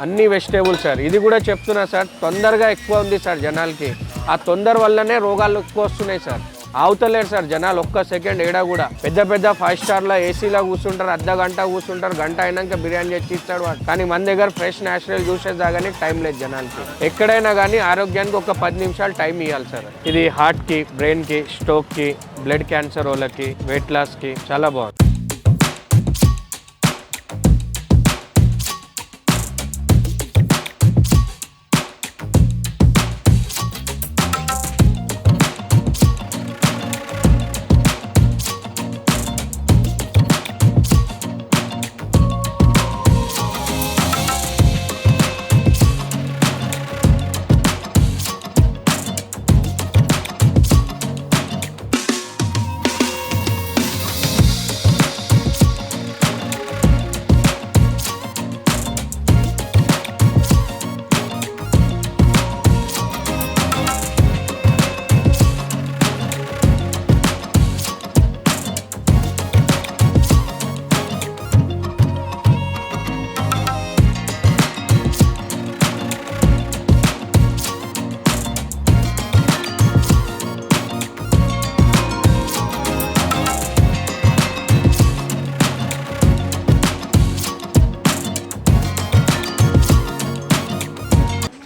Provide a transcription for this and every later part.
అన్ని vegetables sir. ఇది కూడా చెప్తున్నా సార్, తొందరగా ఎక్కువ ఉంది సార్ జనాలకి. ఆ తొందర వల్లనే రోగాలు ఎక్కువ వస్తున్నాయి సార్. ఆవుతలేరు సార్ జనాలు ఒక్క సెకండ్ ఏడా కూడా. పెద్ద పెద్ద 5 స్టార్ల ఏసీలో కూర్చుంటారు, అర్ధ గంట కూర్చుంటారు, గంట అయినాక బిర్యానీ చేసి ఇస్తాడు వాడు. కానీ మన దగ్గర ఫ్రెష్ న్యాచురల్ జ్యూసెస్ తాగానే టైం లేదు జనాలకి. ఎక్కడైనా కానీ ఆరోగ్యానికి ఒక 10 నిమిషాలు టైం ఇవ్వాలి సార్. ఇది హార్ట్కి, బ్రెయిన్కి, స్ట్రోక్కి, బ్లడ్ క్యాన్సర్ వాళ్ళకి, వెయిట్ లాస్కి చాలా బాగుంది.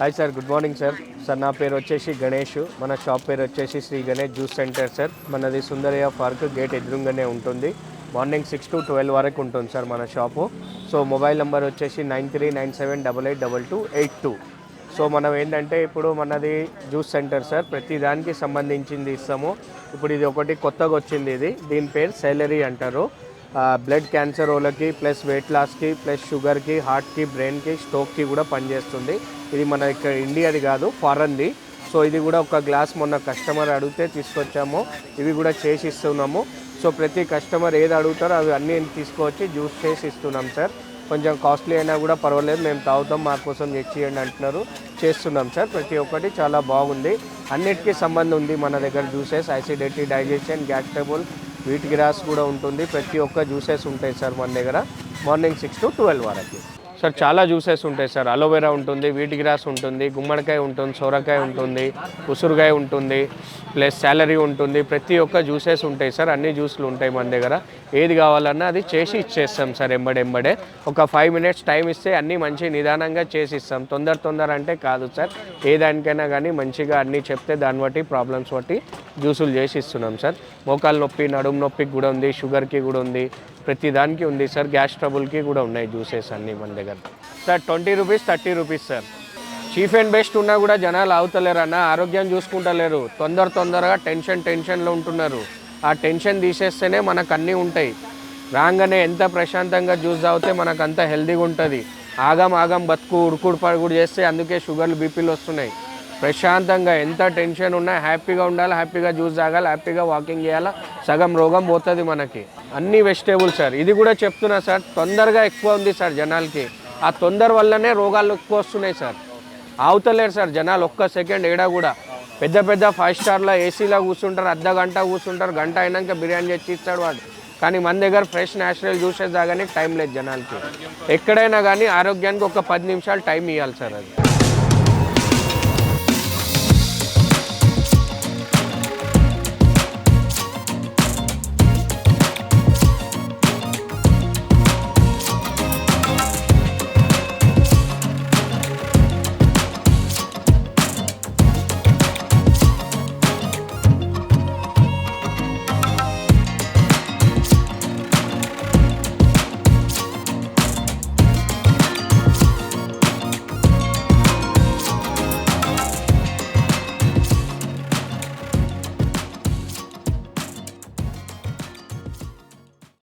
Hi sir, good morning sir. Sir నా పేరు వచ్చేసి గణేష్. మన షాప్ పేరు వచ్చేసి Shri Ganesh juice centre sir. మనది సుందరయ్య పార్క్ గేట్ ఎదురుగానే ఉంటుంది. మార్నింగ్ 6 to 12 వరకు ఉంటుంది సార్ మన షాపు. సో మొబైల్ నెంబర్ వచ్చేసి 9397882282. సో మనం ఏంటంటే ఇప్పుడు మనది జ్యూస్ సెంటర్ సార్, ప్రతి దానికి సంబంధించింది ఇస్తాము. ఇప్పుడు ఇది ఒకటి కొత్తగా వచ్చింది, దీని పేరు సెలరీ అంటారు. బ్లడ్ క్యాన్సర్ వాళ్ళకి, ప్లస్ వెయిట్ లాస్కి, ప్లస్ షుగర్కి, హార్ట్కి, బ్రెయిన్కి, స్ట్రోక్కి కూడా పనిచేస్తుంది. ఇది మన ఇక్కడ ఇండియాది కాదు, ఫారెన్ది. సో ఇది కూడా ఒక గ్లాస్ మొన్న కస్టమర్ అడిగితే తీసుకొచ్చాము. ఇవి కూడా చేసి ఇస్తున్నాము. సో ప్రతి కస్టమర్ ఏది అడుగుతారో అవి అన్నీ తీసుకొచ్చి జ్యూస్ చేసి ఇస్తున్నాం సార్. కొంచెం కాస్ట్లీ అయినా కూడా పర్వాలేదు, మేము తాగుతాం, మా కోసం తెచ్చియండి అంటున్నారు, చేస్తున్నాం సార్. ప్రతి ఒక్కటి చాలా బాగుంది, అన్నిటికీ సంబంధం ఉంది మన దగ్గర. Juices, acidity, digestion, gas trouble, wheat grass కూడా ఉంటుంది. ప్రతి ఒక్క జ్యూసెస్ ఉంటాయి సార్ మన దగ్గర మార్నింగ్ 6 to 12 వరకు సార్. చాలా జ్యూసెస్ ఉంటాయి సార్. అలోవెరా ఉంటుంది, వీట్ గ్రాస్ ఉంటుంది, గుమ్మడికాయ ఉంటుంది, సొరకాయ ఉంటుంది, ఉసురుకాయ ఉంటుంది, ప్లస్ సాలరీ ఉంటుంది. ప్రతి ఒక్క జ్యూసెస్ ఉంటాయి సార్. అన్ని జ్యూస్లు ఉంటాయి మన దగ్గర. ఏది కావాలన్నా అది చేసి ఇచ్చేస్తాం సార్ ఎంబడే. ఒక 5 minutes టైం ఇస్తే అన్నీ మంచి నిదానంగా చేసి ఇస్తాం. తొందర అంటే కాదు సార్. ఏ దానికైనా కానీ మంచిగా అన్నీ చెప్తే దాన్ని బట్టి ప్రాబ్లమ్స్ బట్టి జ్యూసులు చేసి ఇస్తున్నాం సార్. మోకాలు నొప్పి, నడుము నొప్పికి కూడా ఉంది, షుగర్కి కూడా ఉంది, ప్రతి దానికి ఉంది సార్. గ్యాస్ ట్రబుల్కి కూడా ఉన్నాయి జ్యూసెస్ అన్నీ మన దగ్గర sir. 20 rupees, 30 rupees sir. Chief and best ఉన్నా కూడా జనాలు అవుతలేరు అన్న, ఆరోగ్యం చూసుకుంటలేరు. తొందరగా టెన్షన్లో ఉంటున్నారు. ఆ టెన్షన్ తీసేస్తేనే మనకు అన్నీ ఉంటాయి. రాగానే ఎంత ప్రశాంతంగా జ్యూస్ తాగితే మనకు అంత హెల్తీగా ఉంటుంది. ఆగం బతుకు ఉడుకుడు పడుకుడు చేస్తే అందుకే షుగర్లు, బీపీలు వస్తున్నాయి. ప్రశాంతంగా ఎంత టెన్షన్ ఉన్నా హ్యాపీగా ఉండాలి, హ్యాపీగా జ్యూస్ తాగాలి, హ్యాపీగా వాకింగ్ చేయాలి, సగం రోగం పోతుంది మనకి. అన్ని వెజిటేబుల్స్ సార్. ఇది కూడా చెప్తున్నా సార్, తొందరగా ఎక్కువ ఉంది సార్ జనాలకి. ఆ తొందర వల్లనే రోగాలు ఎక్కువ వస్తున్నాయి సార్. ఆవుతలేరు సార్ జనాలు ఒక్క సెకండ్ ఏడా కూడా. పెద్ద పెద్ద 5 స్టార్ల ఏసీలో కూర్చుంటారు, అర్ధ గంట కూర్చుంటారు, గంట అయినాక బిర్యానీ చేసి ఇస్తాడు వాడు. కానీ మన దగ్గర ఫ్రెష్ న్యాచురల్ జ్యూసెస్ తాగానే టైం లేదు జనాలకి. ఎక్కడైనా కానీ ఆరోగ్యానికి ఒక 10 నిమిషాలు టైం ఇవ్వాలి సార్. అది